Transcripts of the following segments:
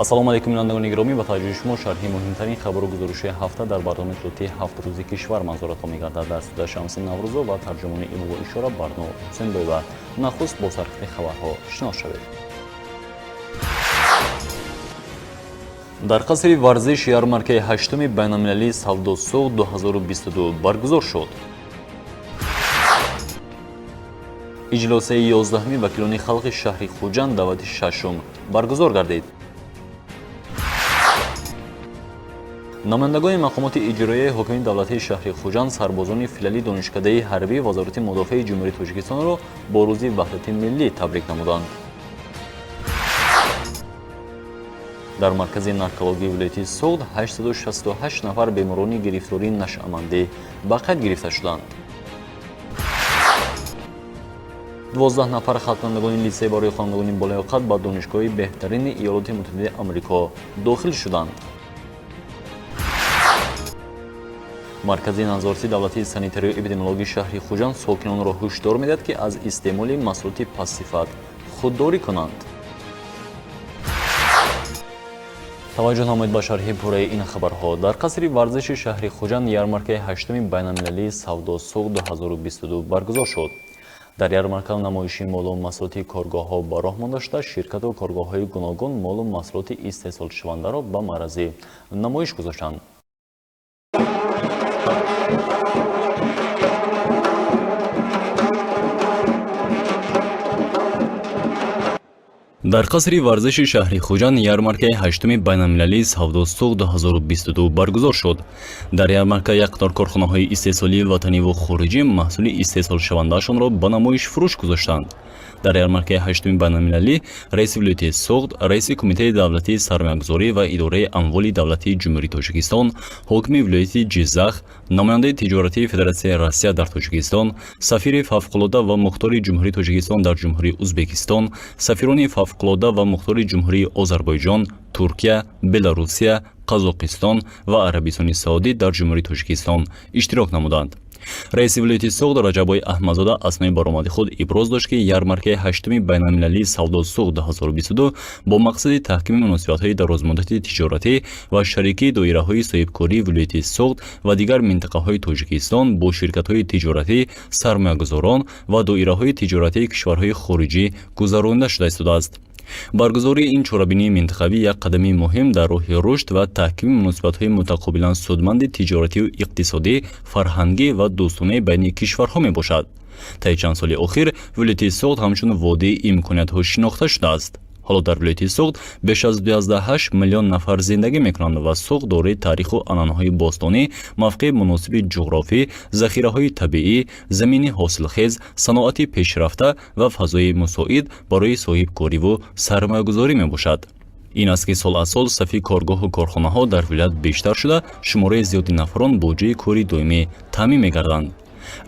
ассалому алайкум бинандагони гиромӣ, ба таваҷҷӯҳи шумо шарҳи муҳимтарин хабару гузаришҳои ҳафта дар барномаи итолоти 7 рӯзи кишвар манзуратон мегардад. Дар студияи Шамсин Наврӯзов ва тарҷумони имово ишора Барнор Ҳусейнбоева. Нахуст бо сархати хабарҳо шинос шавед. дар қасри варзиш ярмаркаи 8-уми байналмилалии савдосуғ 2022 баргузор шуд. иҷлосаи 11-ми вакилони халқи шаҳри Хуҷанд давати 6-ум баргузор гардид. намояндагони мақомоти иҷроияи ҳокими давлатии шаҳри Хуҷанд сарбозони филали донишкадаи ҳарбии вазорати мудофаи ҷумҳурии Тоҷикистонро бо рӯзи ваҳдати миллӣ табрик намуданд. дар маркази наркологии вилояти Суғд 868 нафар беморони гирифтории нашъамандӣ ба қайд гирифта шуданд. 12 нафар халқнамагони литсеи барои хонандагони болоёқат ба донишгоҳи беҳтарини Иёлоти Муттаҳидаи Амрико дохил шуданд. маркази назорати давлатии санитарию эпидемиологии шаҳри Хуҷанд сокинонро ҳушдор медиҳад, ки аз истеъмоли маҳсулоти пастсифат худдорӣ кунанд. таваҷҷӯҳ намоед ба шарҳи пурраи ин хабарҳо. дар қасри варзиши шаҳри Хуҷанд ярмаркаи 8-уми байналмилалии савдосуғ 2022 баргузор шуд. дар ярмарка намоиши молу маҳсулоти коргоҳҳо ба роҳ монда шуда, ширкату коргоҳҳои гуногун молу маҳсулоти истеҳсолшавандаро ба маърази намоиш гузоштанд. дар қасри варзиши шаҳри Хуҷанд ярмаркаи 8-уми байналмилалии савдосуғ 2022 баргузор шуд. дар ярмарка як қатор корхонаҳои истеҳсолии ватаниву хориҷӣ маҳсули истеҳсолшавандаашонро ба намоиш фурӯш гузоштанд. дар ярмаркаи 8-уми байналмилалӣ раиси вилояти Суғд, раиси кумитаи давлатии сармаякгузорӣ ва идораи амволи давлатии ҷумҳурии Тоҷикистон, ҳокими вилояти Ҷиззах, намояндаи тиҷоратии Федератсияи Россия дар Тоҷикистон, сафири фавқулода ва мухтори ҷумҳурии Тоҷикистон дар ҷумҳурии Ӯзбекистон, сафирони фавқулода ва мухтори ҷумҳурии Озарбойҷон, Туркия, Беларусия, Қазоқистон ва Арабистони Саудӣ дар ҷумҳурии Тоҷикистон иштирок намуданд. раиси вилояти Суғд Раҷабой Аҳмадзода аснои баромади худ иброз дошт, ки ярмаркаи 8-уми байналмилалии савдосуғ 2022 бо мақсади таҳкими муносибатҳои дарозмуддати тиҷоратӣ ва шарикии доираҳои соҳибкории вилояти Суғд ва дигар минтақаҳои Тоҷикистон бо ширкатҳои тиҷоратӣ, сармаягузорон ва доираҳои тиҷоратии кишварҳои хориҷӣ гузаронида шуда истодааст. баргузории ин чорабинии минтақавӣ як қадами муҳим дар роҳи рушд ва таҳкими муносибатҳои мутақобилан судманди тиҷоратию иқтисодӣ, фарҳангӣ ва дӯстонаи байни кишварҳо мебошад. таи чанд соли охир вилояти Суғд ҳамчун водии имкониятҳо шинохта шудааст. ҳоло дар вилояти Суғд беш аз 28 миллион нафар зиндагӣ мекунанд ва Суғд дорои таъриху анъанаҳои бостонӣ, мавқеи муносиби ҷуғрофӣ, захираҳои табиӣ, замини ҳосилхез, саноати пешрафта ва фазои мусоид барои соҳибкориву сармаягузорӣ мебошад. ин аст, ки сол аз сол сафи коргоҳу корхонаҳо дар вилоят бештар шуда, шумораи зиёди нафарон бо ҷои кори доимӣ таъмин мегарданд.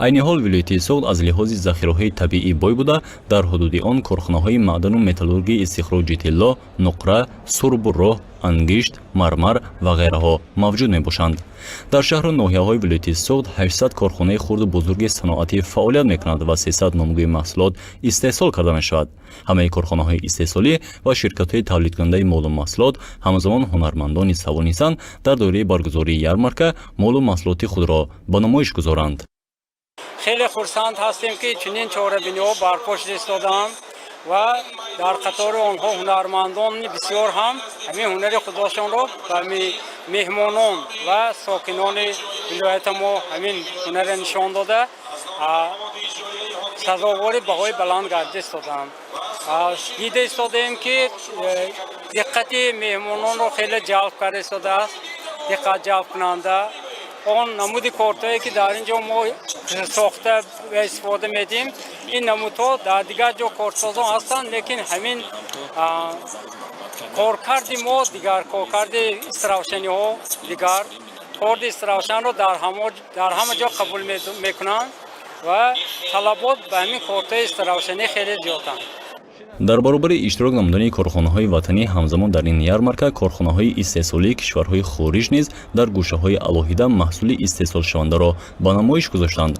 айни ҳол вилояти Суғд аз лиҳози захираҳои табиӣ бой буда, дар ҳудуди он корхонаҳои маъдану металлургии истихроҷи тилло, нуқра, сурбу роҳ, ангишт, мармар ва ғайраҳо мавҷуд мебошанд. дар шаҳру ноҳияҳои вилояти Суғд 800 корхонаи хурду бузурги саноатӣ фаъолият мекунанд ва 300 номгӯи маҳсулот истеҳсол карда мешавад. ҳамаи корхонаҳои истеҳсолӣ ва ширкатҳои тавлидкунандаи молу маҳсулот ҳамзамон ҳунармандони савонистанд дар доираи баргузории ярмарка молу маҳсулоти худро ба намоиш гузоранд. خیلی خرسند هستیم که چنین چاره‌بینی‌ها برپا ایستادند و در قطار آنها هنرمندان بسیار هم همین هنر خودشان را به مهمانان و ساکنان ولایت ما همین هنر نشان داده سزاوار بهای بلند گردیده دادند. دیده ایستادیم که دقت مهمانان را خیلی جلب کرده است، دقت جلب کننده. آن نمود کارتایی که در اینجا ما ساخته و استفاده میدیم، این نمودها در دیگر جا کارتسازان هستند، لیکن همین کارکرد ما دیگر کارکرد استراحتشانی ها دیگر کارد استراحتشان را در همه جا قبول میکنند و طلبات به همین کارتای استراحتشانی خیلی زیادند. дар баробари иштирок намудани корхонаҳои ватанӣ ҳамзамон дар ин ярмарка корхонаҳои истеҳсолии кишварҳои хориҷ низ дар гӯшаҳои алоҳида маҳсули истеҳсолшавандаро ба намоиш гузоштанд.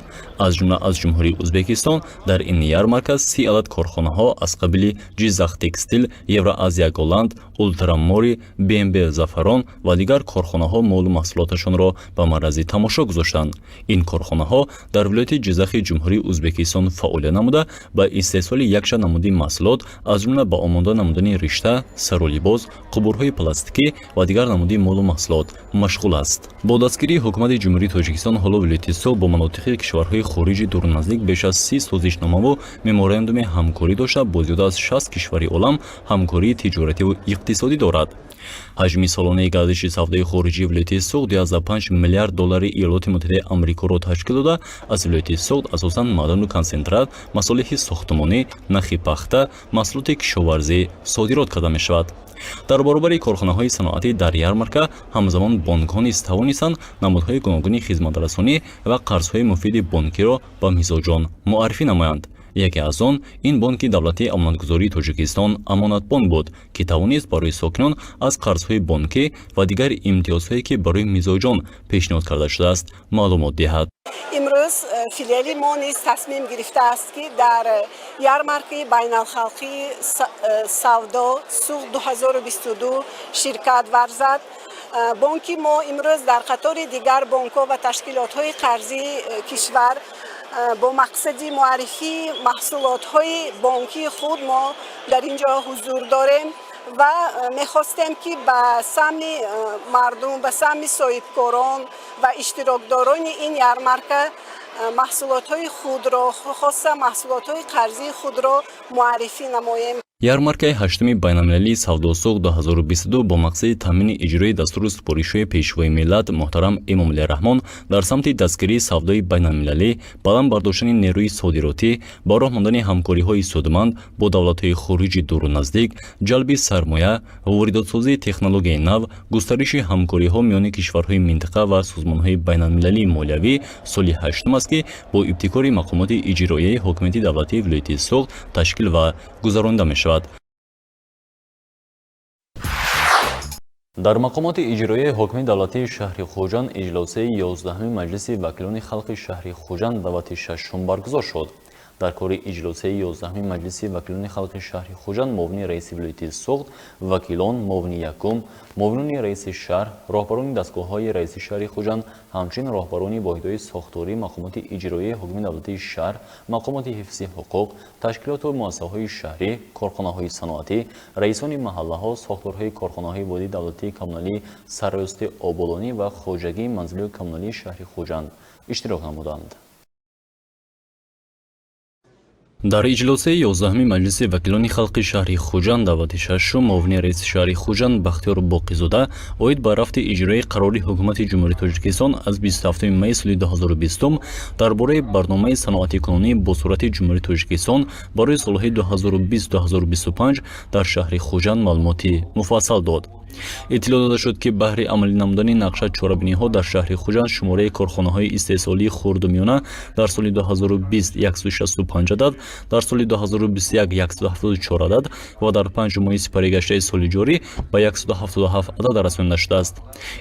аз ҷумла аз ҷумҳурии Ӯзбекистон дар ин ярмарка 30 адад корхонаҳо аз қабили Ҷиззах Текстил, Евроазия Голланд, ултрамори, БМБ Зафарон ва дигар корхонаҳо молу маҳсулоташонро ба маърази тамошо гузоштанд. Ин корхонаҳо дар вилояти Ҷизахи Ҷумҳурии Ӯзбекистон фаъолият намуда ба истеҳсоли якчанд намуди маҳсулот аз ҷумла ба омода намудани ришта, сарулибоз, қубурҳои пластикӣ ва дигар намуди молу маҳсулот машғул аст. Бо дастгирии ҳукумати Ҷумҳурии Тоҷикистон ҳоло вилояти Соғд бо манотиқи кишварҳои хориҷи дурназдик беш аз 30 созишномаву меморандуми ҳамкорӣ дошта бо зиёда аз 60 кишвари олам ҳамкории тиҷоративу иқтисодӣ дорад. ҳаҷми солонаи гардиши савдои хориҷии вилояти Соғд 15 миллиард доллари Иёлоти Муттаҳидаи Амрикоро ташкил дода, аз вилояти Соғд асосан маъдану консентрат, масолиҳи сохтмонӣ, нахи пахта, маҳсулоти кишоварзӣ содирот карда мешавад. дар баробари корхонаҳои саноатӣ дар ярмарка ҳамзамон бонкҳо низ тавонистанд намудҳои гуногуни хизматрасонӣ ва қарзҳои муфиди бонкиро ба мизоҷон муаррифӣ намоянд. яке аз он ин бонки давлатии амонатгузории Тоҷикистон амонатбонк буд, ки тавонист барои сокинон аз қарзҳои бонкӣ ва дигари имтиёзҳое ки барои мизоҷон пешниҳод карда шудааст маълумот диҳад. имрӯз филиали мо низ тасмим гирифтааст ки дар ярмаркаи байналхалқии савдо суғд 2022 ширкат варзад. бонки мо имрӯз дар қатори дигар бонкҳо ва ташкилотҳои қарзии кишвар бо мақсади муаррифии маҳсулотҳои бонкии худ мо дар ин ҷо ҳузур дорем ва мехостем ки ба сами мардум, ба сами соҳибкорон ва иштирокдорони ин ярмарка маҳсулотҳои худро, хоса маҳсулотҳои қарзии худро муаррифӣ намоем. ярмаркаи ҳаштуми байналмилалии савдосуғд 2022 бо мақсади таъмини иҷрои дастури супоришҳои пешвои миллат муҳтарам Эмомалӣ Раҳмон дар самти дастгирии савдои байналмилалӣ, баланд бардоштани нерӯи содиротӣ, ба роҳ мондани ҳамкориҳои судманд бо давлатҳои хориҷи дуру наздик, ҷалби сармоя, воридотсозии технологияи нав, густариши ҳамкориҳо миёни кишварҳои минтақа ва созмонҳои байналмилалии молиявӣ соли ҳаштум аст, ки бо ибтикори мақомоти иҷроияи ҳокимияти давлатии вилояти Соғд ташкил ва гузаронида мешавад. дар мақомоти иҷроияи ҳокимияти давлатии шаҳри Хуҷанд иҷлосаи 11-ами маҷлиси вакилони халқи шаҳри Хуҷанд давати 6-ум баргузор шуд. дар кори иҷлосаи 11-ами маҷлиси вакилони халқи шаҳри Хуҷанд муовини раиси вилояти Соғд, вакилон, муовини якум, муовинони раиси шаҳр, роҳбарони дастгоҳҳои раиси шаҳри Хуҷанд, ҳамчунин роҳбарони воҳидҳои сохторӣ, мақомоти иҷроияи ҳокимияти давлатии шаҳр, мақомоти ҳифзи ҳуқуқ, ташкилоту муассисаҳои шаҳрӣ, корхонаҳои саноатӣ, раисони маҳаллаҳо, сохторҳои корхонаҳои водии давлатии коммуналӣ, сарраёсати оболонӣ ва хоҷагии манзилиҳои коммуналии шаҳри Хуҷанд иштирок намуданд. дар иҷлосаи 11-ами маҷлиси вакилони халқи шаҳри Хуҷанд давати 6-ум муовини раиси шаҳри Хуҷанд Бахтиёр Боқизода оид ба рафти иҷрои қарори ҳукумати Ҷумҳурии Тоҷикистон аз 27 май соли 2020 дар бораи барномаи саноати кунунӣ бо сурати Ҷумҳурии Тоҷикистон барои солҳои 2020-2025 дар шаҳри Хуҷанд маълумоти муфассал дод. иттилоъ дода шуд, ки баҳри амалӣ намудани нақша чорабиниҳо дар шаҳри Хуҷанд шумораи корхонаҳои истеҳсолии хурдумиёна дар соли 2020 165 адад, дар соли 2021 174 адад ва дар 5 моҳи сипари гаштаи соли ҷорӣ ба 177 адад расонида шудааст.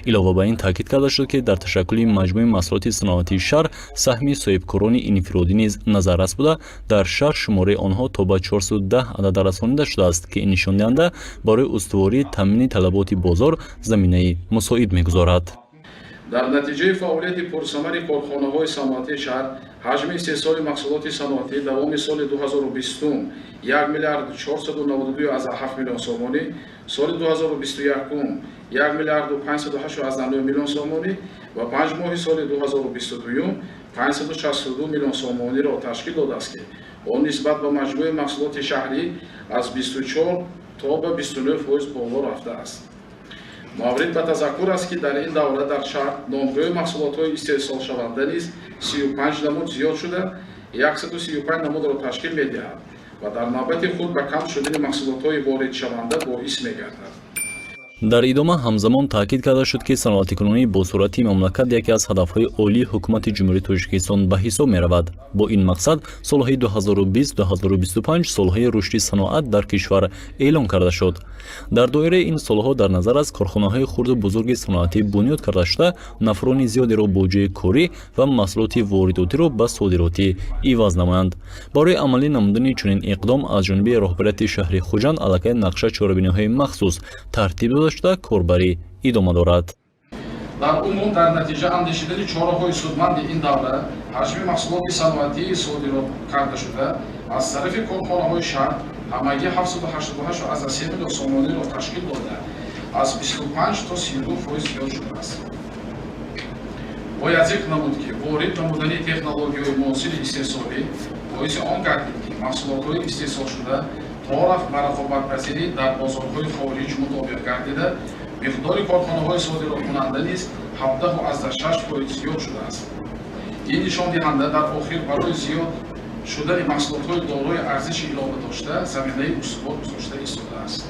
илова ба ин таъкид карда шуд, ки дар ташаккули маҷмӯи маҳсулоти саноатии шаҳр саҳми соҳибкорони инфиродӣ низ назаррас буда, дар шаҳр шумораи онҳо то ба 410 адад расонида шудааст, ки ин нишондиҳанда барои устувории таъмини талаботи бозор заминаи мусоид мегузорад. дар натиҷаи фаъолияти пурсамари корхонаҳои саноатии шаҳр ҳаҷми истеҳсоли маҳсулоти саноатӣ давоми соли 2020 1 миллиард 492,7 миллион сомонӣ, соли 2021 1 миллиард 508,9 миллион сомонӣ ва 5 моҳи соли 2022 562 миллион сомониро ташкил додааст, ки он нисбат ба маҷмӯи маҳсулоти шаҳрӣ аз 24 то ба 29% боло рафтааст. маврид ба тазаккур аст, ки дар ин давра дар шаҳр номгӯи маҳсулотҳои истеҳсолшаванда низ 35 намуд зиёд шуда 135 намудро ташкил медиҳад ва дар навбати худ ба кам шудани маҳсулотҳои воридшаванда боис мегардад. дар идома ҳамзамон таъкид карда шуд ки саноатикунонӣ бо сурати мамлакат яке аз ҳадафҳои олии ҳукумати ҷумҳурии Тоҷикистон ба ҳисоб меравад. Бо ин мақсад солҳои 2020-2025 солҳои рушди саноат дар кишвар эълон карда шуд. дар доираи ин солҳо дар назар аст корхонаҳои хурду бузурги саноатӣ бунёд карда шуда нафарони зиёдеро бо ҷои корӣ ва маҳсулоти воридотиро ба содиротӣ иваз намоянд. барои амалӣ намудани чунин иқдом аз ҷониби роҳбарияти шаҳри Хуҷанд аллакай нақша чорабиниҳои махсус тартиб дода шуда корбарӣ идома дорад. дар умум дар натиҷа андешидани чораҳои судманди ин давра ҳаҷми маҳсулоти саноатии содирот карда шуда аз тарафи корхонаҳои шаҳр ҳамагӣ 788 миллион сомониро ташкил дода аз 25 то 32% зиёд шудааст. бояд зикр намуд ки ворид намудани технологияҳои муосири истеҳсолӣ боиси он гардид ки маҳсулотҳои истеҳсолшуда то рафт ба рақобатпазирӣ дар бозорҳои хориҷ мутобиқ гардида миқдори корхонаҳои содироткунанда низ 17.6% зиёд шудааст. ин нишондиҳанда дар охир барои зиёд шудани маҳсулотҳои дорои арзиши иловадошта заминаи устувор гузошта истодааст.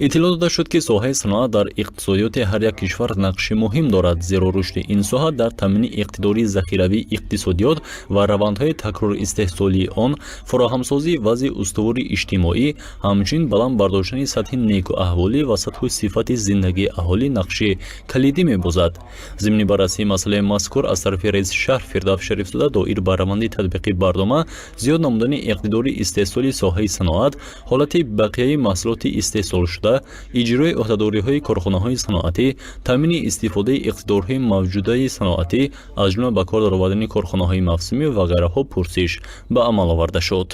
иттилоъ дода шуд ки соҳаи саноат дар иқтисодиёти ҳар як кишвар нақши муҳим дорад, зеро рушди ин соҳа дар таъмини иқтидори захиравии иқтисодиёт ва равандҳои такрористеҳсолии он, фароҳамсозии вазъи устувори иҷтимоӣ, ҳамчунин баланд бардоштани сатҳи некуаҳволӣ ва сатҳу сифати зиндагии аҳолӣ нақши калидӣ мебозад. зимни баррасии масъалаи мазкур аз тарафи раиси шаҳр Фирдавс Шарифзода доир ба раванди татбиқи барнома зиёд намудани иқтидори истеҳсоли соҳаи саноат, ҳолати бақияи маҳсулоти истеҳсолшуда, иҷрои ӯҳдадориҳои корхонаҳои саноатӣ, таъмини истифодаи иқтидорҳои мавҷудаи саноатӣ, аз ҷумла ба кор даровардани корхонаҳои мавсумӣ ва ғайраҳо пурсиш ба амал оварда шуд.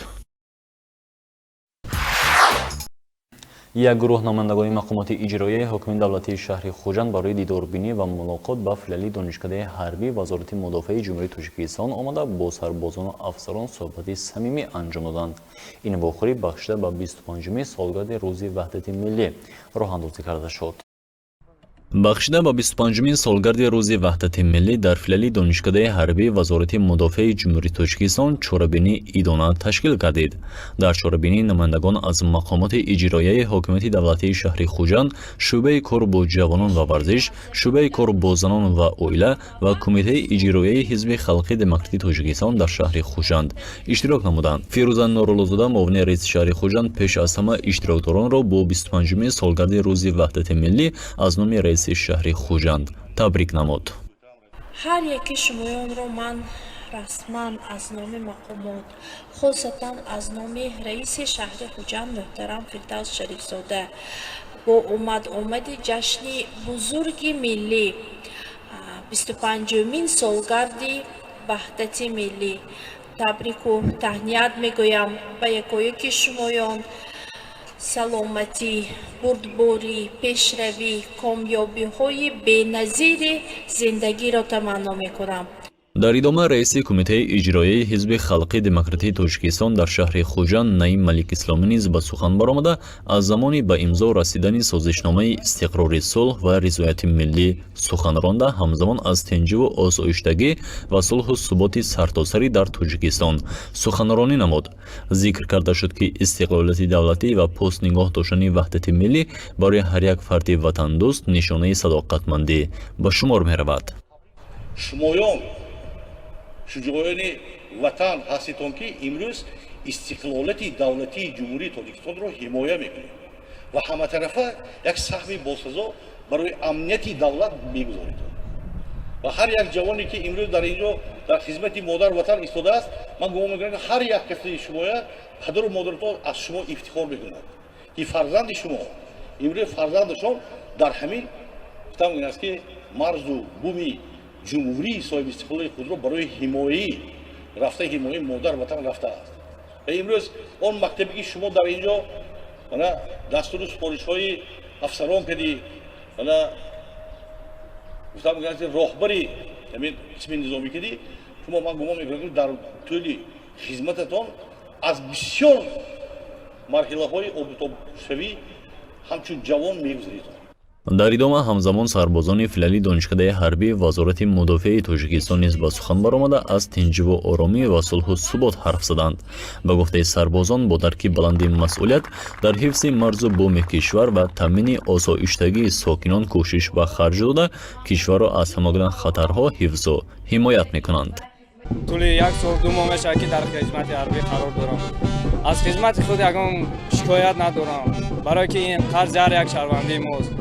як гурӯҳ намояндагони мақомоти иҷроияи ҳокими давлатии шаҳри Хуҷанд барои дидорбинӣ ва мулоқот ба филиали донишкадаи ҳарбии вазорати мудофаи ҷумҳурии Тоҷикистон омада бо сарбозону афсарон суҳбати самимӣ анҷом доданд. ин вохӯрӣ бахшида ба 25-уми солгарди рӯзи ваҳдати миллӣ роҳандозӣ карда шуд. бахшида ба 25-умин солгарди рӯзи ваҳдати миллӣ дар филиали донишкадаи ҳарбии вазорати мудофаи ҷумҳурии Тоҷикистон чорабинии идона ташкил гардид. дар чорабинӣ намояндагон аз мақомоти иҷроияи ҳокимияти давлатии шаҳри Хуҷанд, шӯъбаи кор бо ҷавонон ва варзиш, шӯъбаи кор бо занон ва оила ва кумитаи иҷроияи ҳизби халқи демократии Тоҷикистон дар шаҳри Хуҷанд иштирок намуданд. Фирӯза Нуруллозода, муовини раиси шаҳри Хуҷанд, пеш аз ҳама иштирокдоронро бо 25-умин солгарди рӯзи ваҳдати миллӣ аз номи раиси шаҳри Хуҷанд табрик намуд. ҳар яки шумоёнро ман расман аз номи мақомот, хосатан аз номи раиси шаҳри Хуҷанд муҳтарам Фирдавс Шарифзода бо омади ҷашни бузурги миллӣ 25-умин солгарди ваҳдати миллӣ табрику таҳният мегӯям ба якояки шумоён. саломатӣ, бурдборӣ, пешравӣ, комёбиҳои беназири зиндагиро таманно мекунам. дар идома раиси кумитаи иҷроияи ҳизби халқи демократии Тоҷикистон дар шаҳри Хуҷанд Наим Маликисломӣ низ ба сухан баромада аз замони ба имзо расидани созишномаи истиқрори сулҳ ва ризояти миллӣ сухан ронда, ҳамзамон аз тинҷиву осоиштагӣ ва сулҳу суботи сартосарӣ дар Тоҷикистон суханронӣ намуд. зикр карда шуд ки истиқлолияти давлатӣ ва пост нигоҳ доштани ваҳдати миллӣ барои ҳар як фарди ватандӯст нишонаи садоқатмандӣ ба шумор меравад. шумоён шуҷоёни ватан ҳаститон ки имрӯз истиқлолияти давлатии ҷумҳурии Тоҷикистонро ҳимоя мекунем ва ҳаматарафа як саҳми босазо барои амнияти давлат мегузоред ва ҳар як ҷавоне ки имрӯз дар инҷо дар хизмати модар ватан истодааст, ман гумон мекунам ҳар як каси шумоя падару модаратон аз шумо ифтихор мекунад ки фарзанди шумо имрӯз фарзандашон дар ҳамин гуфтам аст ки марзу буми ҷумҳурии соҳиби истиқлолии худро барои ҳимояи рафта ҳимояи модар ватан рафтааст. ва имрӯз он мактабе ки шумо дар инҷо дастуру супоришҳои афсарон кади гуфтам роҳбари ҳамин қисми низомӣ кади, шумо ман гумон мекунам дар тӯли хизмататон аз бисёр марҳилаҳои обутобшавӣ ҳамчун ҷавон мегузаред. дар идома ҳамзамон сарбозони филали донишкадаи ҳарбии вазорати мудофиаи тоҷикистон низ ба сухан баромада аз тинҷиву оромӣ ва сулҳу субот ҳарф заданд. Ба гуфтаи сарбозон бо дарки баланди масъулият дар ҳифзи марзу бӯми кишвар ва таъмини осоиштагии сокинон кӯшиш ва харҷ дода кишварро аз ҳамагуна хатарҳо ҳифзу ҳимоят мекунанд. тӯли 1 сол 2 моҳ мешавад ки дар хизмати ҳарбӣ қарор дорам. аз хизмати худ ягон шикоят надорам, барое ки ин қарз ҳар як шаҳрвандии мост.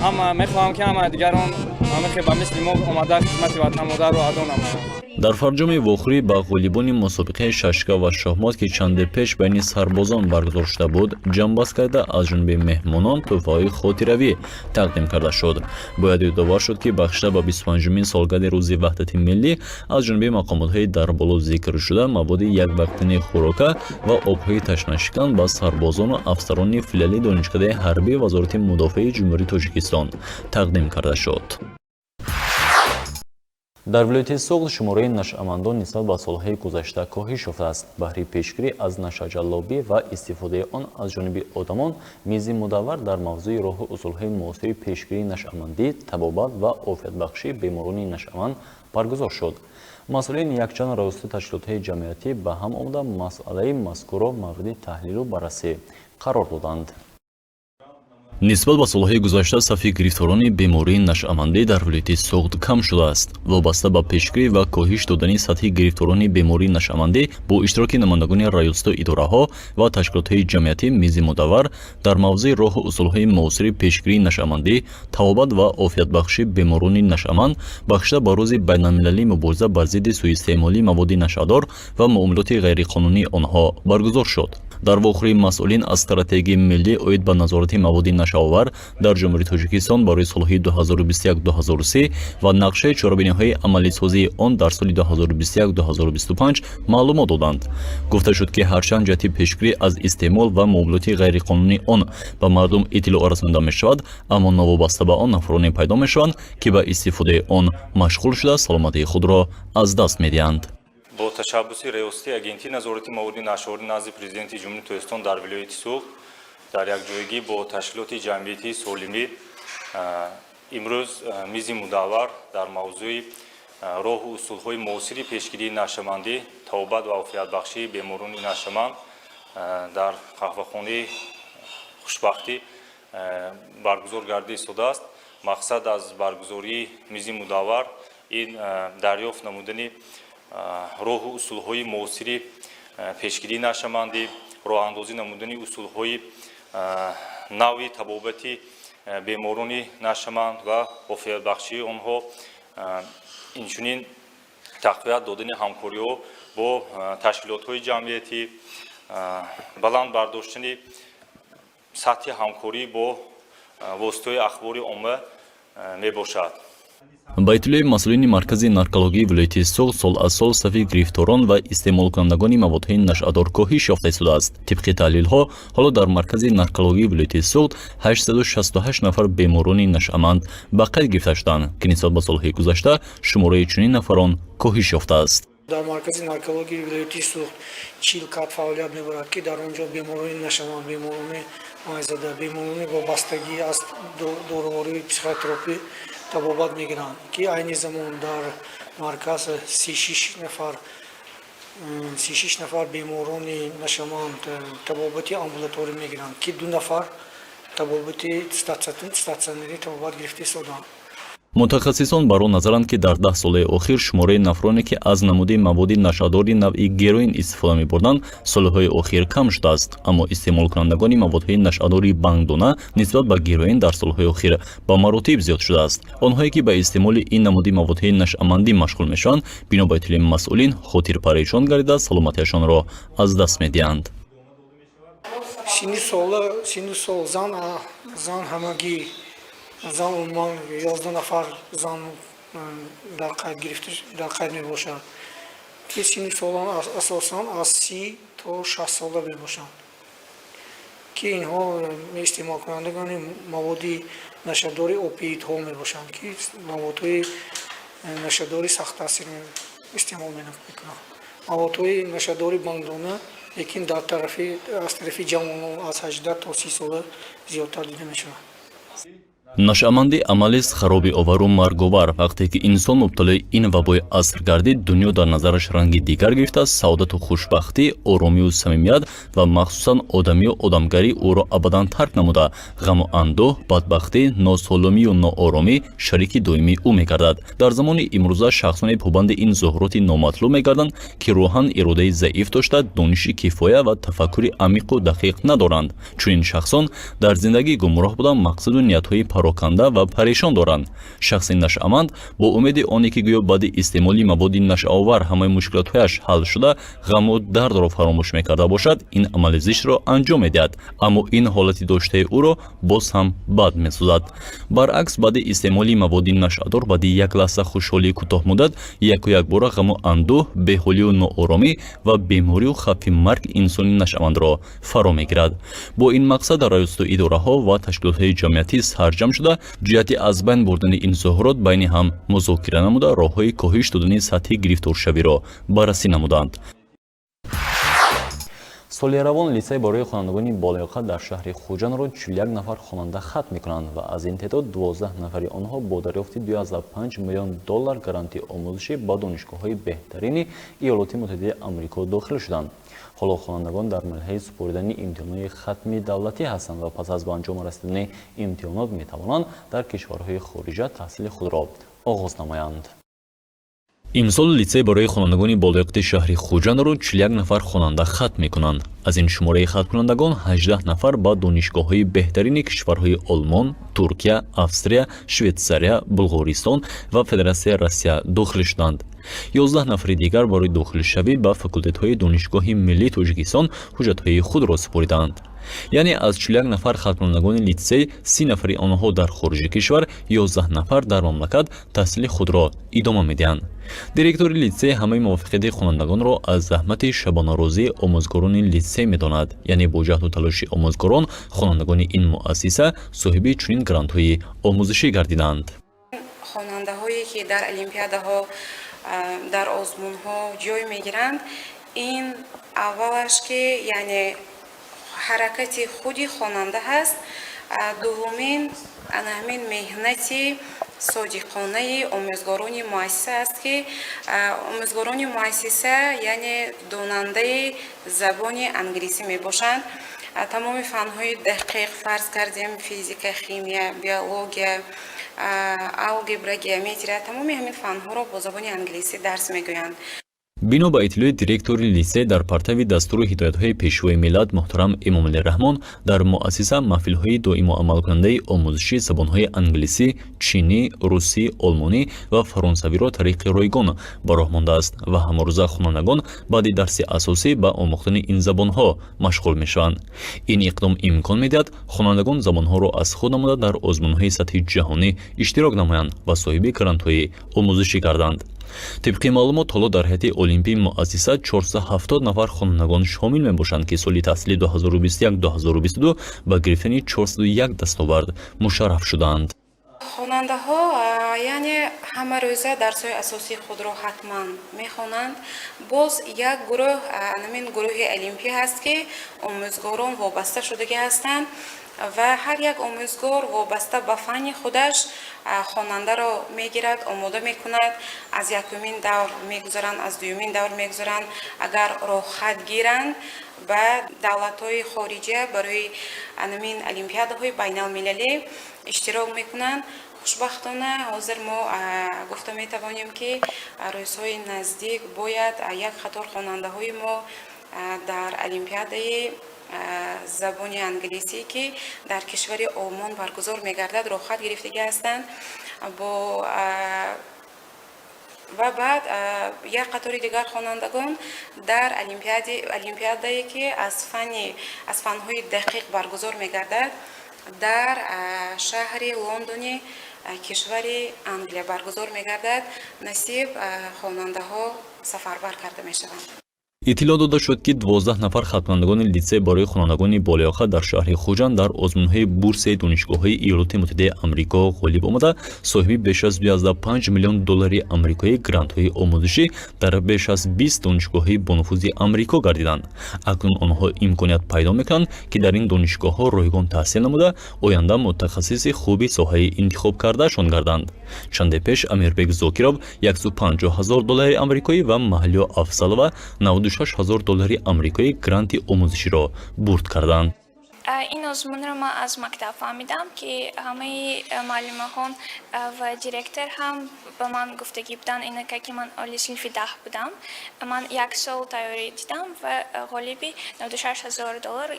ҳама мехоҳам ки ҳама дигарон ҳама ки ба мисли мо омада хизмати ватанмодарро адо намоянд. дар фарҷоми вохӯрӣ ба ғолибони мусобиқаи шашка ва шоҳмот ки чанде пеш байни сарбозон баргузор шуда буд ҷамъбаст карда аз ҷониби меҳмонон тӯҳфаҳои хотиравӣ тақдим карда шуд. бояд ёдовар шуд ки бахшида ба 25-умин солгарди рӯзи ваҳдати миллӣ аз ҷониби мақомотҳои дар боло зикршуда маводи яквақтини хӯрока ва обҳои ташнашикан ба сарбозону афсарони филиали донишкадаи ҳарбии вазорати мудофиаи ҷумҳурии тоҷикистон тақдим карда шуд. дар вилояти Соғд шумораи нашъамандон нисбат ба солҳои гузашта коҳиш ёфтааст. баҳри пешгирӣ аз нашъаҷаллобӣ ва истифодаи он аз ҷониби одамон мизи мудаввар дар мавзӯи роҳу усулҳои муосири пешгирии нашъамандӣ, табобат ва офиятбахшии беморони нашъаманд баргузор шуд. масъулини якчанд раёсати ташкилотҳои ҷамъиятӣ ба ҳам омада масъалаи мазкурро мавриди таҳлилу баррасӣ қарор доданд. нисбат ба солҳои гузашта сафи гирифторони бемории нашъамандӣ дар вилояти Соғд кам шудааст. вобаста ба пешгирӣ ва коҳиш додани сатҳи гирифторони бемории нашъамандӣ бо иштироки намояндагони раёсату идораҳо ва ташкилотҳои ҷамъиятӣ мизи мудаввар дар мавзӯи роҳу усулҳои муосири пешгирии нашъамандӣ, табобат ва офиятбахшии беморони нашъаманд бахшида ба рӯзи байналмилалии мубориза бар зидди суистеъмолии маводи нашъадор ва муомилоти ғайриқонунии онҳо баргузор шуд. дар вохӯрӣ масъулин аз стратегияи миллӣ оид ба назорати маводи нашъовар дар ҷумҳурии Тоҷикистон барои солҳои 2021-2030 ва нақшаи чорабиниҳои амалисозии он дар соли 2021-2025 маълумот доданд. гуфта шуд ки ҳарчанд ҷиҳати пешгирӣ аз истеъмол ва муомилоти ғайриқонунии он ба мардум иттилоъ расонида мешавад, аммо новобаста ба он нафароне пайдо мешаванд ки ба истифодаи он машғул шуда саломатии худро аз даст медиҳанд. با تشبث ریاستی اگنتی نظارت مواد نشاری نزد پرزیدنت جمهوری توستان در ولایت سوغد در یک جایگی با تشکیلات جمعیتی سالمی امروز میز مدور در موضوع راه و اصولهای معاصر پیشگیری نشماندی، توبت و عافیت بخشی بیماران نشمند در قهوه‌خانه خوشبختی برگزار گردیده شده است. مقصد از برگزاری میز مدور این دریافت نمودنی роҳ усулҳои муосири пешгирии нашъамандӣ, роҳандозӣ намудани усулҳои нави табобати беморони нашъаманд ва офиятбахшии онҳо, инчунин тақвият додани ҳамкориҳо бо ташкилотҳои ҷамъиятӣ, баланд бардоштани сатҳи ҳамкорӣ бо воситаҳои ахбори омма мебошад. ба иттилои масъулини маркази наркологии вилояти Соғд сол аз сол сафи гирифторон ва истеъмолкунандагони маводҳои нашъадор коҳиш ёфта истодааст. тибқи таҳлилҳо ҳоло дар маркази наркологии вилояти Соғд 868 нафар беморони нашъаманд ба қайд гирифта шуданд ки нисбат ба солҳои гузашта шумораи чунин нафарон коҳиш ёфтааст. дар маркази наркологии вилояти Соғд 40 кат фаъолият мебарад ки дар онҷо беморони нашъаманд, беморони майзада, беморони вобастагӣ аз доровории психотропӣ табобат мегиранд ки айни замон дар марказ 36 нафар беморони нашъаманд табобати амбулаторӣ мегиранд ки 2 нафар табобати статсионарӣ табобат гирифта истоданд. мутахассисон бар он назаранд ки дар 10 солаи охир шумораи нафароне ки аз намуди маводи нашъадори навъи героин истифода мебурданд солҳои охир кам шудааст, аммо истеъмолкунандагони маводҳои нашъадори бангдона нисбат ба героин дар солҳои охир ба маротиб зиёд шудааст. онҳое ки ба истеъмоли ин намуди маводҳои нашъамандӣ машғул мешаванд, бино ба иттилои масъулин хотирпарешон гардида саломатиашонро аз даст медиҳанд. синни сол зан ҳамагӣ зан умуман 11 нафар зан дар қайд гирифта дар қайд мебошанд ки синни солон асосан аз 30 то 60 сола мебошанд ки инҳо истеъмолкунандагони маводи нашъадори опиидҳо мебошанд ки маводҳои нашъадори сахттаъсир истеъмол мекунанд. маводҳои нашъадори бангдона лекин аз тарафи ҷавонон аз 18 то 30 сола зиёдтар дида мешаванд. нашъаманди амалист хароби овару марговар вақте ки инсон мубталои ин вабои аср гардид дунё дар назараш ранги дигар гирифта саодату хушбахтӣ оромию самимият ва махсусан одамию одамгарӣ ӯро абадан тарк намуда ғаму андӯҳ бадбахтӣ носоломию нооромӣ шарики доимии ӯ мегардад дар замони имрӯза шахсоне побанди ин зуҳуроти номатлуб мегарданд ки рӯҳан иродаи заиф дошта дониши кифоя ва тафаккури амиқу дақиқ надоранд чунин шахсон дар зиндагӣ гумроҳ буда мақсаду ниятҳои пароканда ва парешон доранд шахси нашъаманд бо умеди оне ки гӯё баъди истеъмоли маводи нашъаовар ҳамаи мушкилотҳояш ҳал шуда ғаму дардро фаромӯш мекарда бошад ин амали зиштро анҷом медиҳад аммо ин ҳолати доштаи ӯро боз ҳам бад месозад баръакс баъди истеъмоли маводи нашъадор баъди як лаҳза хушҳолии кӯтоҳмуддат яку якбора ғаму андӯҳ беҳолию нооромӣ ва беморию хавфи марг инсони нашъамандро фаро мегирад бо ин мақсад раёсату идораҳо ва ташкилотҳои ҷамъиятӣ сарҷам шуда ҷиҳати аз байн бурдани ин зуҳурот байни ҳам музокира намуда роҳҳои коҳиш додани сатҳи гирифторшавиро баррасӣ намуданд. соли равон лицей барои хонандагони болиға дар шаҳри хуҷанро 41 нафар хонанда хатм мекунанд ва аз ин теъдод 12 нафари онҳо бо дарёфти $2.5 миллион гарантии омӯзишӣ ба донишгоҳҳои беҳтарини Иёлоти Муттаҳидаи Амрико дохил шуданд. ҳоло хонандагон дар марҳилаи супоридани имтиҳонои хатми давлатӣ ҳастанд ва пас аз ба анҷом расидани имтиҳонот метавонанд дар кишварҳои хориҷа таҳсили худро оғоз намоянд. имсол лицей барои хонандагони болиғати шаҳри хуҷанро 41 нафар хонанда хатм мекунанд. аз ин шумораи хатмкунандагон 18 нафар ба донишгоҳҳои беҳтарини кишварҳои Олмон, Туркия, Австрия, Швейтсария, Булғористон ва Федератсияи Россия дохил шуданд. 11 нафари дигар барои дохилшавӣ ба факултетҳои донишгоҳи миллии Тоҷикистон ҳуҷҷатҳои худро супориданд. яъне аз 41 нафар хатмкунандагони литсей 30 нафари онҳо дар хориҷи кишвар 11 нафар дар мамлакат таҳсили худро идома медиҳанд. директори литсей ҳамаи муваффиқияти хонандагонро аз заҳмати шабонарӯзии омӯзгорони литсей медонад яъне бо ҷаҳду талоши омӯзгорон хонандагони ин муассиса соҳиби чунин грантҳои омӯзишӣ гардиданд. хонандаҳое ки дар олимпиадаҳо дар озмунҳо ҷой мегиранд ин аввалаш ки яъне ҳаракати худи хонанда ҳаст дуввумин ҳамин меҳнати содиқонаи омӯзгорони муассиса аст ки омӯзгорони муассиса яъне донандаи забони англисӣ мебошанд тамоми фанҳои дақиқ фарз кардем физика химия биология алгебра геометрия тамоми ҳамин фанҳоро бо забони англисӣ дарс мегӯянд. бино ба иттилои директори литсей дар партави дастури ҳидоятҳои пешвои миллат муҳтарам Эмомали Раҳмон дар муассиса маҳфилҳои доиму амалкунандаи омӯзиши забонҳои англисӣ, чинӣ, русӣ, олмонӣ ва фаронсавиро тариқи ройгон ба роҳ мондааст ва ҳамрӯза хонандагон баъди дарси асосӣ ба омӯхтани ин забонҳо машғул мешаванд. ин иқдом имкон медиҳад хонандагон забонҳоро аз худ намуда дар озмунҳои сатҳи ҷаҳонӣ иштирок намоянд ва соҳиби грантҳои омӯзишӣ гарданд. тибқи маълумот ҳоло дар ҳайати олимпии муассиса 470 нафар хонандагон шомил мебошанд ки соли таҳсили 2021-2022 ба гирифтани 401 дастовард мушарраф шуданд. хонандаҳо яъне ҳама рӯза дарсҳои асосии худро ҳатман мехонанд. боз як гурӯҳ ҳамин гурӯҳи олимпӣ ҳаст ки омӯзгорон вобаста шудагӣ ҳастанд ва ҳар як омӯзгор вобаста ба фанни худаш хонандаро мегирад, омода мекунад, аз якумин давр мегузаранд, аз дуюмин давр мегузаранд. агар роҳхат гиранд ба давлатҳои хориҷа барои ҳамин олимпиадаҳои байналмилалӣ иштирок мекунанд. хушбахтона ҳозир мо гуфта метавонем ки рӯзҳои наздик бояд як қатор хонандаҳои мо дар олимпиадаи забони англисӣ ки дар кишвари Олмон баргузор мегардад роҳхат гирифтагӣ ҳастанд ва баъд як қатори дигар хонандагон дар олимпиадае ки аз фанҳои дақиқ баргузор мегардад дар шаҳри Лондони кишвари Англия баргузор мегардад насиб хонандаҳо сафарбар карда мешаванд. иттилоъ дода шуд ки 12 нафар хатмандагони литсей барои хонандагони болиоха дар шаҳри хуҷанд дар озмунҳои бурсаи донишгоҳҳои Иёлоти Муттаҳидаи Амрико ғолиб омада соҳиби беш аз $25 миллион амрикои грантҳои омӯзишӣ дар беш аз 20 донишгоҳҳои бонуфузи Амрико гардиданд. Акнун онҳо имконият пайдо мекунанд ки дар ин донишгоҳҳо ройгон таҳсил намуда оянда мутахассиси хуби соҳаи интихоб кардаашон гарданд. Чанде пеш Амирбек Зокиров $150,000 амрикоӣ ва Маҳлиё Афзалова $96,000 амрикои гранти омӯзиширо бурд карданд. این آزمون رو ما از مکتب فهمیدم که همه معلمان و دیرکتر هم به من گفتگی بودن اینه که من عالی صنف 10 بودم. من یک سال تیاری دیدم و غالبی $96,000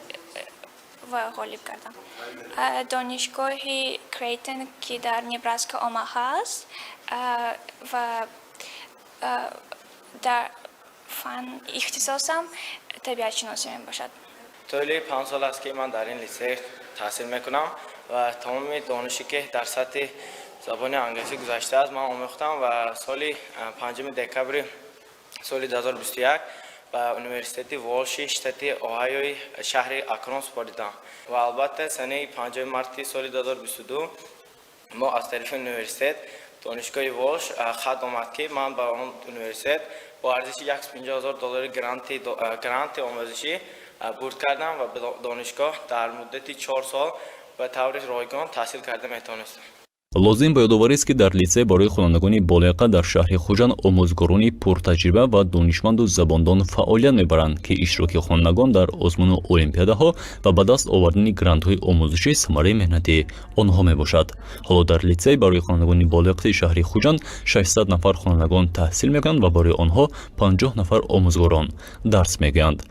و غالب کردم. دانشگاه کریتن که در نبراسکا آماها است و در فن اختصاصم طبیعت شناسی می باشد. طولی 5 سال است که من در این لیسه تحصیل میکنم و تمام دانشی که در سطح زبان انگلیسی گذشته است من آموختم و سالی 5 دکبر سال 2021 به یونیورسیته والشی شتات اوهایوی شهر اکرون سپردم و البته سنه 5 مارس سال 2022 ما از طرف یونیورسیته دانشگاه والش خط آمد که من به اون یونیورسیته با ارزش $150,000 گرانت آموزشی برد کردم و به دانشگاه در مدت 4 سال به طور رایگان تحصیل کرده میتونستم. лозим ба ёдоварист ки дар литсей барои хонандагони болиқа дар шаҳри хуҷанд омӯзгорони пуртаҷриба ва донишманду забондон фаъолият мебаранд ки иштироки хонандагон дар озмуну олимпиадаҳо ва ба даст овардани грантҳои омӯзишӣ самараи меҳнати онҳо мебошад. ҳоло дар литсей барои хонандагони болиқаи шаҳри хуҷанд 600 нафар хонандагон таҳсил мекунанд ва барои онҳо 50 нафар омӯзгорон дарс мегӯянд.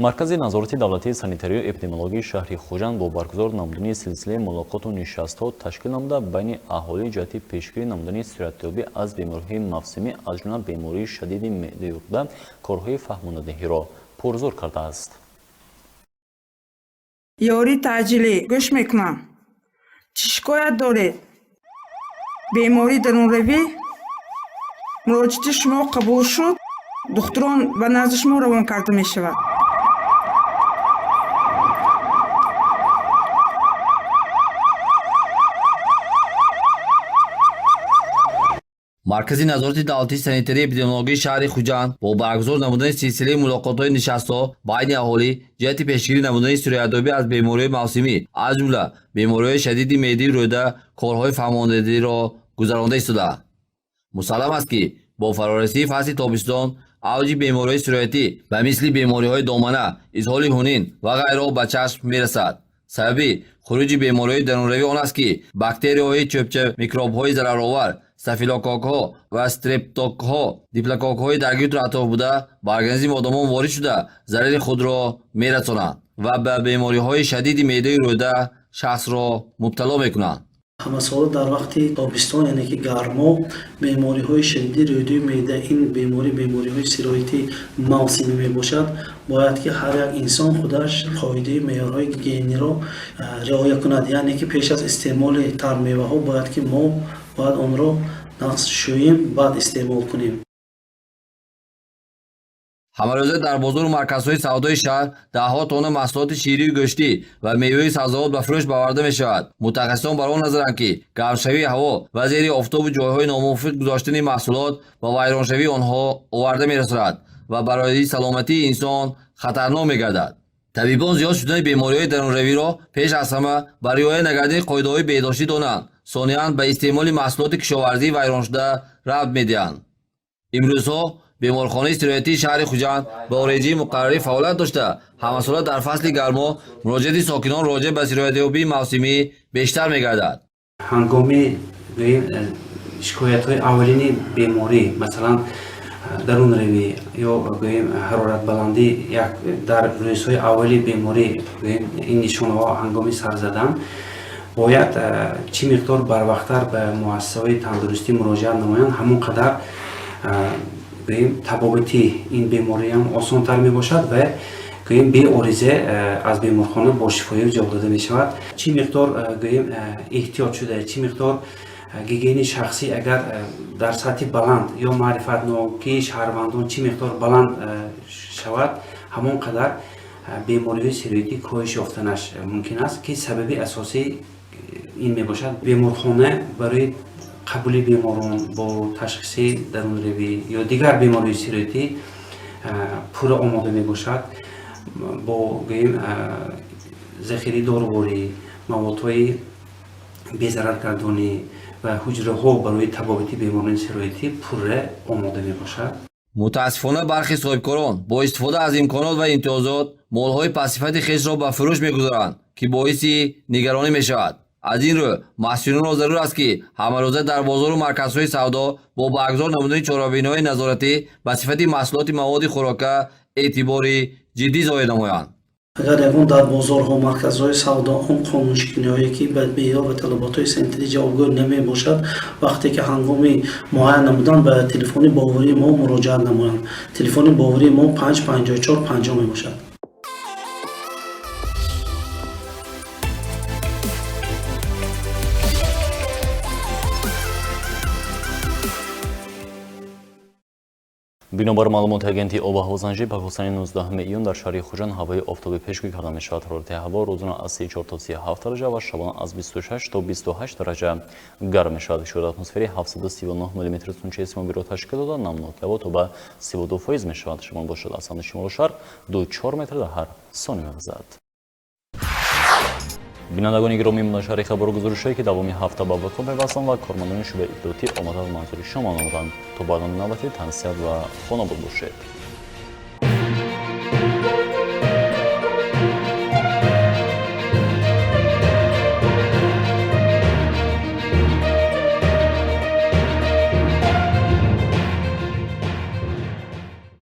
маркази назорати давлатии санитарию эпидемиологии шаҳри хуҷанд бо баргузор намудани силсилаи мулоқоту нишастҳо ташкил намуда байни аҳолӣ ҷиҳати пешгирӣ намудани суръатёбӣ аз бемориҳои мавсимӣ аз ҷумла бемории шадиди меъдаи ӯрда корҳои фаҳмондеҳиро пурзур кардааст. ёрии таъҷилӣ гӯш мекунам. чӣ шикоят доред? бемории дарунравӣ? муроҷиати шумо қабул шуд? духтурон ба назди шумо равон карда мешавад. маркази назорати давлатии санитарии эпидемиологии шаҳри хуҷанд бо баргузор намудани силсилаи мулоқотҳои нишастҳо байни аҳолӣ ҷиҳати пешгирӣ намудани суръатёбӣ аз бемориҳои мавсимӣ аз ҷумла бемориҳои шадиди меъдаи рӯда корҳои фаҳмондеҳиро гузаронда истодааст. мусаллам аст ки бо фарорасии фасли тобистон авҷи бемориҳои суръатӣ ба мисли бемориҳои домана изҳоли хунин ва ғайраҳо ба чашм мерасад. сабаби хуруҷи бемориҳои дарунравӣ он аст ки бактерияҳои чӯпча микробҳои зараровар стафилококкҳо ва стрептококкҳо диплококкҳои даргиру атроф буда ба организми одамон ворид шуда зарари худро мерасонанд ва ба бемориҳои шадиди меъдаи рӯда шахсро мубтало мекунанд. ҳамасола дар вақти тобистон яъне ки гармо бемориҳои шадиди рӯдаи меъда ин бемориҳои сироитӣ мавсимӣ мебошад. бояд ки ҳар як инсон худаш қоидаи меъёрҳои гигиениро риоя кунад, яъне ки пеш аз истеъмоли тармеваҳо бояд ки мо باید آن را نقص شوییم بعد استعمال کنیم. ҳамарӯза дар бозору марказҳои савдои шаҳр даҳҳо тонна маҳсулоти ширию гӯштӣ ва меваи сабзавот ба фурӯш бароварда мешавад. мутахассисон бар он назаранд ки гармшавии ҳаво ва зери офтобу ҷойҳои номувофиқ гузоштани маҳсулот ба вайроншавии онҳо оварда мерасонад ва барои саломатии инсон хатарнок мегардад. табибон зиёд шудани бемориҳои дарунравиро пеш аз ҳама ба риоя накардани қоидаҳои беҳдоштӣ донанд. сониян ба истеъмоли маҳсулоти кишоварзии вайроншуда равд медиҳанд. имрӯзҳо беморхонаи сироятии шаҳри хуҷанд ба реҷаи муқаррарӣ фаъолият дошта ҳамасола дар фасли гармо муроҷиати сокинон роҷеъ ба сироятёбии мавсимӣ бештар мегардад. ҳангоми шикоятҳои аввалини беморӣ масалан дарунравӣ ё ҳароратбаландӣ дар рӯзҳои аввали беморӣ ин нишонаҳо ҳангоми сар задан бояд чӣ миқдор барвақттар ба муассисаҳои тандурустӣ муроҷиат намоянд ҳамон қадар табобати ин беморӣ ҳам осонтар мебошад ва беориза аз беморхона бо шифоёвӣ ҷавоб дода мешавад. чӣ миқдор эҳтиёт шуда чӣ миқдор гигиени шахсӣ агар дар сатҳи баланд ё маърифатнокии шаҳрвандон чӣ миқдор баланд шавад, ҳамон қадар бемориҳои сироятӣ коҳиш ёфтанаш мумкин аст, ки сабаби асосӣ ин мебошад беморхона барои қабули беморон бо ташхиси дарунравӣ ё дигар бемориҳои сироятӣ пурра омода мебошад бо гӯем захираи доруворӣ, маводҳои безараргардонӣ ва ҳуҷраҳо барои табобати бемории сироятӣ пурра омода мебошад. мутаассифона бархи соҳибкорон бо истифода аз имконот ва имтиёзот молҳои пассифати хешро ба фурӯш мегузоранд, ки боиси нигаронӣ мешавад. аз ин рӯ масъулинро зарур аст ки ҳамарӯза дар бозору марказҳои савдо бо баргузор намудани чорабиниҳои назоратӣ ба сифати маҳсулоти маводи хӯрока эътибори ҷиддӣ зоҳир намоянд. агар ягон дар бозорҳо марказҳои савдо он қонуншикиниҳое ки ба меъёр ва талаботҳои санитарӣ ҷавобгӯ намебошад, вақте ки ҳангоми муайян намудан ба телефони боварии мо муроҷиат намоянд. телефони боварии мо 55450 мебошад. бинобар маълумоти агенти оба ҳавозанҷӣ ба гӯсани 19 июн дар шаҳри хуҷанд ҳавои офтобӣ пешгӯӣ карда мешавад. ҳарорати ҳаво рӯзона аз 34 то 37 дараҷа ва шабона аз 26 то 28 дараҷа гарм мешавад. шӯри атмосферӣ 739 мм сунчаи симобиро ташкил дода, намноки ҳаво то ба 32% мешавад. шамол бошад аз самти шимолу шарқ 2-4 метр дар ҳар сония мевазад. бинандагони гиромӣ мунда шаҳри хабару гузоришҳое ки давоми ҳафта ба вуқӯъ пайвастанд ва кормандони шӯъбаи иттилоотӣ омада ва манзури шумо намуданд. то барномаи навбатӣ тан сиҳат ва хонобод бошед.